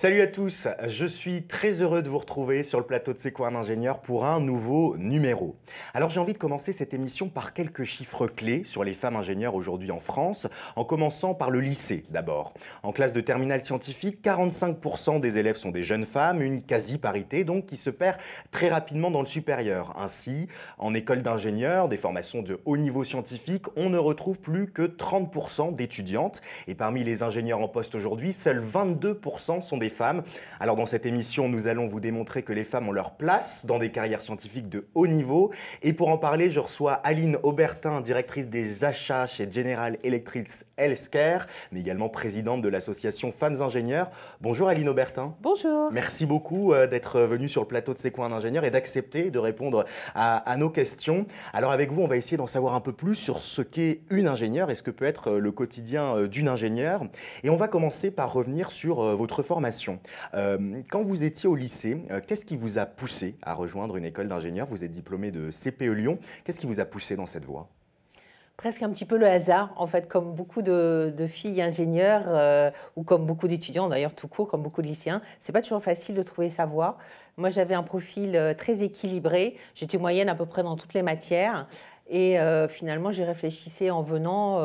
Salut à tous, je suis très heureux de vous retrouver sur le plateau de C'est quoi un ingénieur pour un nouveau numéro. Alors j'ai envie de commencer cette émission par quelques chiffres clés sur les femmes ingénieures aujourd'hui en France, en commençant par le lycée d'abord. En classe de terminale scientifique, 45% des élèves sont des jeunes femmes, une quasi-parité donc qui se perd très rapidement dans le supérieur. Ainsi, en école d'ingénieur, des formations de haut niveau scientifique, on ne retrouve plus que 30% d'étudiantes. Et parmi les ingénieurs en poste aujourd'hui, seuls 22% sont des femmes. Alors dans cette émission, nous allons vous démontrer que les femmes ont leur place dans des carrières scientifiques de haut niveau. Et pour en parler, je reçois Aline Aubertin, directrice des achats chez General Electric Healthcare, mais également présidente de l'association Femmes Ingénieurs. Bonjour Aline Aubertin. Bonjour. Merci beaucoup d'être venue sur le plateau de C'est quoi un ingénieur et d'accepter de répondre à nos questions. Alors avec vous, on va essayer d'en savoir un peu plus sur ce qu'est une ingénieure et ce que peut être le quotidien d'une ingénieure. Et on va commencer par revenir sur votre formation. Quand vous étiez au lycée, qu'est-ce qui vous a poussé à rejoindre une école d'ingénieur? Vous êtes diplômé de CPE Lyon. Qu'est-ce qui vous a poussé dans cette voie? Presque un petit peu le hasard, en fait, comme beaucoup de filles ingénieures, ou comme beaucoup d'étudiants, d'ailleurs tout court, comme beaucoup de lycéens. C'est pas toujours facile de trouver sa voie. Moi, j'avais un profil très équilibré. J'étais moyenne à peu près dans toutes les matières. Et finalement, j'y réfléchissais en venant.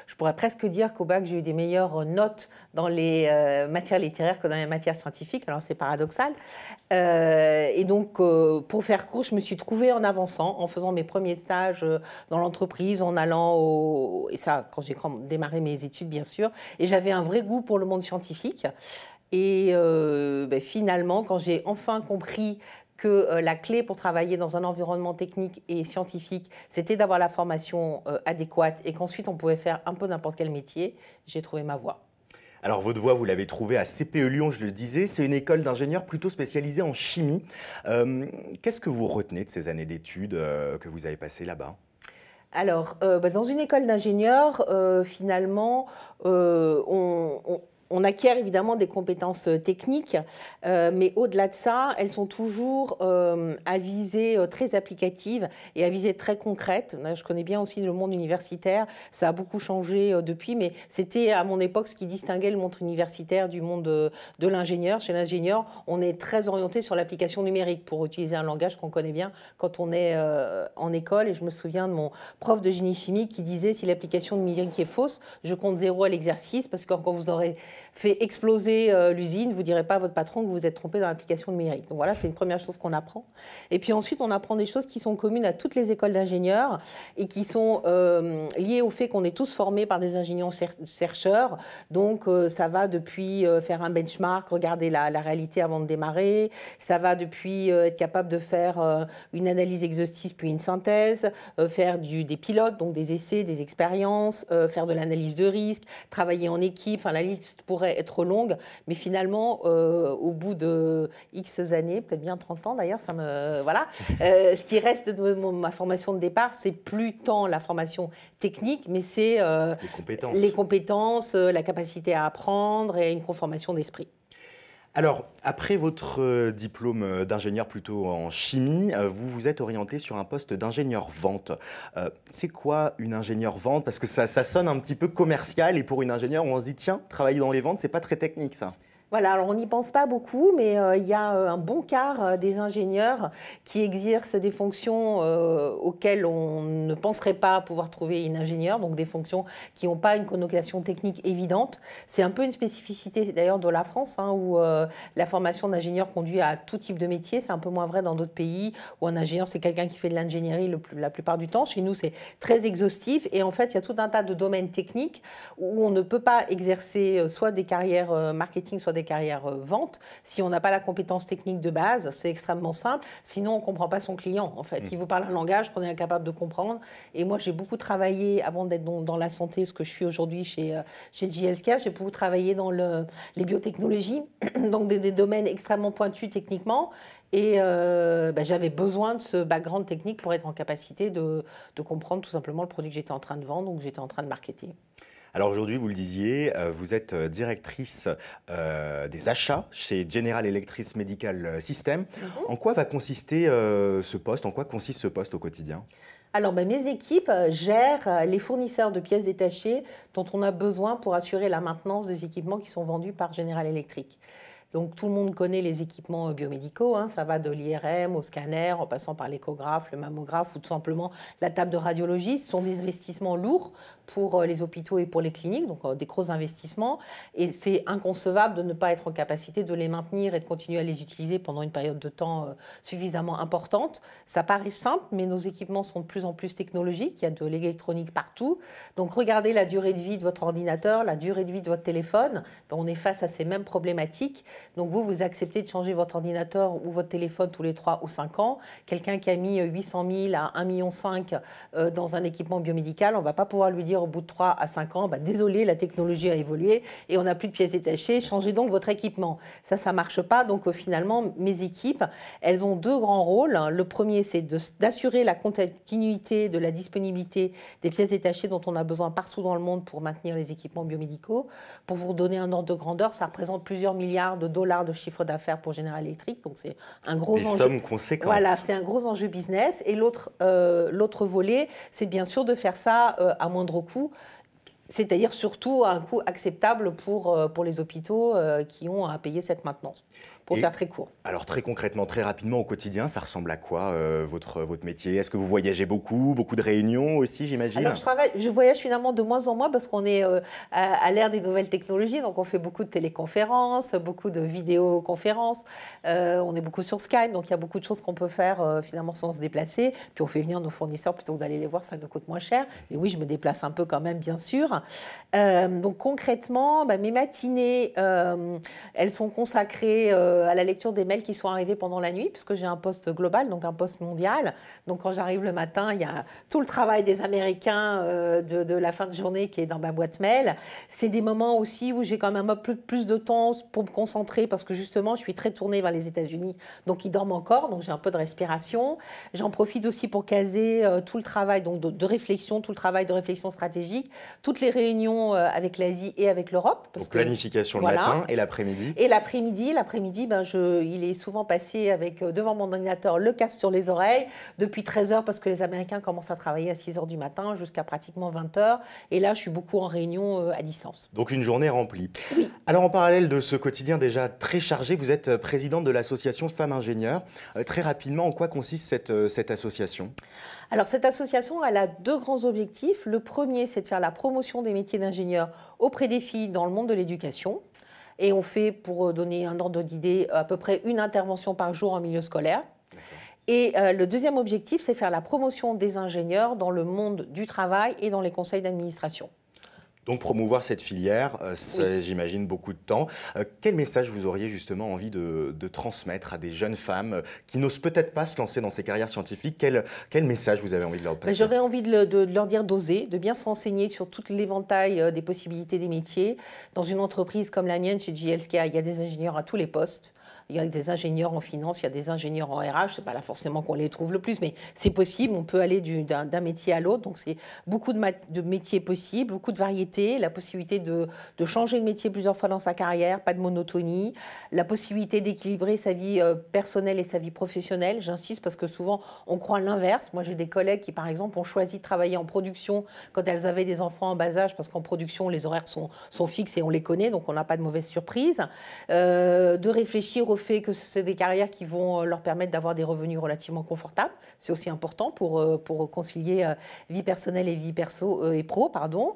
Je pourrais presque dire qu'au bac, j'ai eu des meilleures notes dans les matières littéraires que dans les matières scientifiques. Alors, c'est paradoxal. Et donc, pour faire court, je me suis trouvée en avançant, en faisant mes premiers stages dans l'entreprise, en allant au... Et ça, quand j'ai démarré mes études, bien sûr. Et j'avais un vrai goût pour le monde scientifique. Et finalement, quand j'ai enfin compris que la clé pour travailler dans un environnement technique et scientifique, c'était d'avoir la formation adéquate et qu'ensuite on pouvait faire un peu n'importe quel métier, j'ai trouvé ma voie. Alors votre voie, vous l'avez trouvée à CPE Lyon, je le disais, c'est une école d'ingénieurs plutôt spécialisée en chimie. Qu'est-ce que vous retenez de ces années d'études que vous avez passées là-bas ? Alors, dans une école d'ingénieurs, finalement, on acquiert évidemment des compétences techniques, mais au-delà de ça, elles sont toujours à visée très applicative et à visée très concrète. Je connais bien aussi le monde universitaire, ça a beaucoup changé depuis, mais c'était à mon époque ce qui distinguait le monde universitaire du monde de l'ingénieur. Chez l'ingénieur, on est très orienté sur l'application numérique, pour utiliser un langage qu'on connaît bien quand on est en école. Et je me souviens de mon prof de génie chimique qui disait: si l'application numérique est fausse, je compte 0 à l'exercice, parce que quand vous aurez fait exploser l'usine, vous ne direz pas à votre patron que vous vous êtes trompé dans l'application numérique. Donc voilà, c'est une première chose qu'on apprend. Et puis ensuite, on apprend des choses qui sont communes à toutes les écoles d'ingénieurs et qui sont liées au fait qu'on est tous formés par des ingénieurs-chercheurs. Donc ça va depuis faire un benchmark, regarder la réalité avant de démarrer. Ça va depuis être capable de faire une analyse exhaustive puis une synthèse, faire des pilotes, donc des essais, des expériences, faire de l'analyse de risque, travailler en équipe. Enfin, la liste pourrait être longue, mais finalement, au bout de X années, peut-être bien 30 ans d'ailleurs, voilà. Ce qui reste de ma formation de départ, c'est plus tant la formation technique, mais c'est les compétences, la capacité à apprendre et une conformation d'esprit. Alors, après votre diplôme d'ingénieur plutôt en chimie, vous vous êtes orienté sur un poste d'ingénieur vente. C'est quoi une ingénieure vente? Parce que ça sonne un petit peu commercial, et pour une ingénieure, on se dit, tiens, travailler dans les ventes, c'est pas très technique ça. Voilà, alors on n'y pense pas beaucoup, mais il y a un bon quart des ingénieurs qui exercent des fonctions auxquelles on ne penserait pas pouvoir trouver une ingénieure, donc des fonctions qui n'ont pas une connotation technique évidente. C'est un peu une spécificité d'ailleurs de la France, où la formation d'ingénieur conduit à tout type de métier. C'est un peu moins vrai dans d'autres pays où un ingénieur, c'est quelqu'un qui fait de l'ingénierie la plupart du temps. Chez nous, c'est très exhaustif, et en fait, il y a tout un tas de domaines techniques où on ne peut pas exercer soit des carrières marketing, soit des carrière vente, si on n'a pas la compétence technique de base. C'est extrêmement simple, sinon on ne comprend pas son client en fait. Il vous parle un langage qu'on est incapable de comprendre, et moi j'ai beaucoup travaillé, avant d'être dans la santé, ce que je suis aujourd'hui chez JLK, j'ai beaucoup travaillé dans les biotechnologies, donc des domaines extrêmement pointus techniquement, et j'avais besoin de ce background technique pour être en capacité de comprendre tout simplement le produit que j'étais en train de vendre, donc j'étais en train de marketer. Alors aujourd'hui, vous le disiez, vous êtes directrice des achats chez General Electric Medical System. En quoi va consister ce poste? En quoi consiste ce poste au quotidien? Alors, mes équipes gèrent les fournisseurs de pièces détachées dont on a besoin pour assurer la maintenance des équipements qui sont vendus par General Electric. Donc tout le monde connaît les équipements biomédicaux, hein, ça va de l'IRM au scanner, en passant par l'échographe, le mammographe ou tout simplement la table de radiologie. Ce sont des investissements lourds pour les hôpitaux et pour les cliniques, donc des gros investissements. Et c'est inconcevable de ne pas être en capacité de les maintenir et de continuer à les utiliser pendant une période de temps suffisamment importante. Ça paraît simple, mais nos équipements sont de plus en plus technologiques. Il y a de l'électronique partout. Donc regardez la durée de vie de votre ordinateur, la durée de vie de votre téléphone. On est face à ces mêmes problématiques. Donc vous acceptez de changer votre ordinateur ou votre téléphone tous les 3 ou 5 ans. Quelqu'un qui a mis 800 000 à 1,5 million dans un équipement biomédical, on ne va pas pouvoir lui dire au bout de 3 à 5 ans, désolé, la technologie a évolué et on n'a plus de pièces détachées, changez donc votre équipement. Ça ne marche pas. Donc finalement, mes équipes, elles ont deux grands rôles. Le premier, c'est d'assurer la continuité de la disponibilité des pièces détachées dont on a besoin partout dans le monde pour maintenir les équipements biomédicaux. Pour vous redonner un ordre de grandeur, ça représente plusieurs milliards de dollars de chiffre d'affaires pour General Electric. Donc c'est un gros enjeu. Des sommes conséquentes. Voilà, c'est un gros enjeu business. Et l'autre volet, c'est bien sûr de faire ça à moindre coût. C'est-à-dire surtout à un coût acceptable pour les hôpitaux qui ont à payer cette maintenance, pour faire très court. Alors très concrètement, très rapidement, au quotidien, ça ressemble à quoi votre métier? Est-ce que vous voyagez beaucoup de réunions aussi, j'imagine? Alors je voyage finalement de moins en moins parce qu'on est à l'ère des nouvelles technologies, donc on fait beaucoup de téléconférences, beaucoup de vidéoconférences, on est beaucoup sur Skype, donc il y a beaucoup de choses qu'on peut faire finalement sans se déplacer, puis on fait venir nos fournisseurs plutôt que d'aller les voir, ça nous coûte moins cher. Et oui, je me déplace un peu quand même, bien sûr. Donc concrètement, mes matinées, elles sont consacrées à la lecture des mails qui sont arrivés pendant la nuit, puisque j'ai un poste global, donc un poste mondial. Donc quand j'arrive le matin, il y a tout le travail des Américains de la fin de journée qui est dans ma boîte mail. C'est des moments aussi où j'ai quand même un peu plus de temps pour me concentrer, parce que justement, je suis très tournée vers les États-Unis, donc ils dorment encore, donc j'ai un peu de respiration. J'en profite aussi pour caser tout le travail donc de réflexion, tout le travail de réflexion stratégique, toutes les réunions avec l'Asie et avec l'Europe. Donc planification le matin et l'après-midi. Et l'après-midi, il est souvent passé avec devant mon ordinateur le casque sur les oreilles depuis 13 heures, parce que les Américains commencent à travailler à 6 heures du matin jusqu'à pratiquement 20 heures. Et là, je suis beaucoup en réunion à distance. Donc une journée remplie. Oui. Alors en parallèle de ce quotidien déjà très chargé, vous êtes présidente de l'association Femmes Ingénieurs. Très rapidement, en quoi consiste cette association? Alors cette association, elle a deux grands objectifs. Le premier, c'est de faire la promotion des métiers d'ingénieur auprès des filles dans le monde de l'éducation. Et on fait, pour donner un ordre d'idée, à peu près une intervention par jour en milieu scolaire. Et le deuxième objectif, c'est faire la promotion des ingénieurs dans le monde du travail et dans les conseils d'administration. Donc promouvoir cette filière, Oui. j'imagine beaucoup de temps. Quel message vous auriez justement envie de transmettre à des jeunes femmes qui n'osent peut-être pas se lancer dans ces carrières scientifiques? Quel message vous avez envie de leur passer? J'aurais envie de leur dire d'oser, de bien se renseigner sur tout l'éventail des possibilités des métiers. Dans une entreprise comme la mienne, chez JLSK, il y a des ingénieurs à tous les postes. Il y a des ingénieurs en finance, il y a des ingénieurs en RH. C'est pas là forcément qu'on les trouve le plus, mais c'est possible. On peut aller d'un métier à l'autre. Donc c'est beaucoup de métiers possibles, beaucoup de variétés, la possibilité de changer de métier plusieurs fois dans sa carrière, pas de monotonie, la possibilité d'équilibrer sa vie personnelle et sa vie professionnelle. J'insiste parce que souvent on croit l'inverse. Moi j'ai des collègues qui par exemple ont choisi de travailler en production quand elles avaient des enfants en bas âge, parce qu'en production les horaires sont fixes et on les connaît, donc on n'a pas de mauvaise surprise. De réfléchir au fait que c'est des carrières qui vont leur permettre d'avoir des revenus relativement confortables. C'est aussi important pour concilier vie personnelle et vie perso et pro, pardon.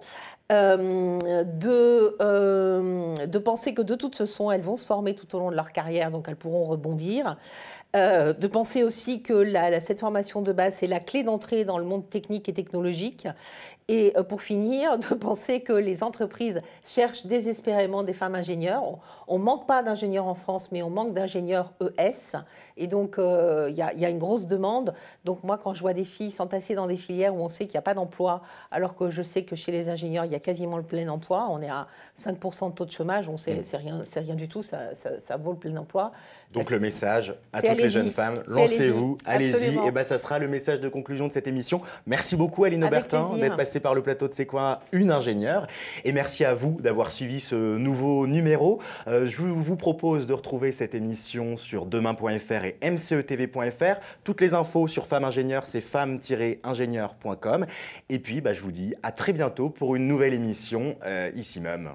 De penser que de toute façon, elles vont se former tout au long de leur carrière, donc elles pourront rebondir. De penser aussi que cette formation de base, c'est la clé d'entrée dans le monde technique et technologique. Et pour finir, de penser que les entreprises cherchent désespérément des femmes ingénieurs. On ne manque pas d'ingénieurs en France, mais on manque d'ingénieurs ES. Et donc, il y a une grosse demande. Donc moi, quand je vois des filles s'entasser dans des filières où on sait qu'il n'y a pas d'emploi, alors que je sais que chez les ingénieurs, il y a quasiment le plein emploi, on est à 5% de taux de chômage, c'est rien du tout, ça vaut le plein emploi. Donc le message à toutes les jeunes femmes, lancez-vous, allez-y. Et ça sera le message de conclusion de cette émission. Merci beaucoup Aline Aubertin d'être passée par le plateau de C'est quoi une ingénieure. Et merci à vous d'avoir suivi ce nouveau numéro. Je vous propose de retrouver cette émission sur demain.fr et mcetv.fr. Toutes les infos sur Femmes Ingénieures, c'est femmes-ingénieures.com. Et puis je vous dis à très bientôt pour une nouvelle émission ici même.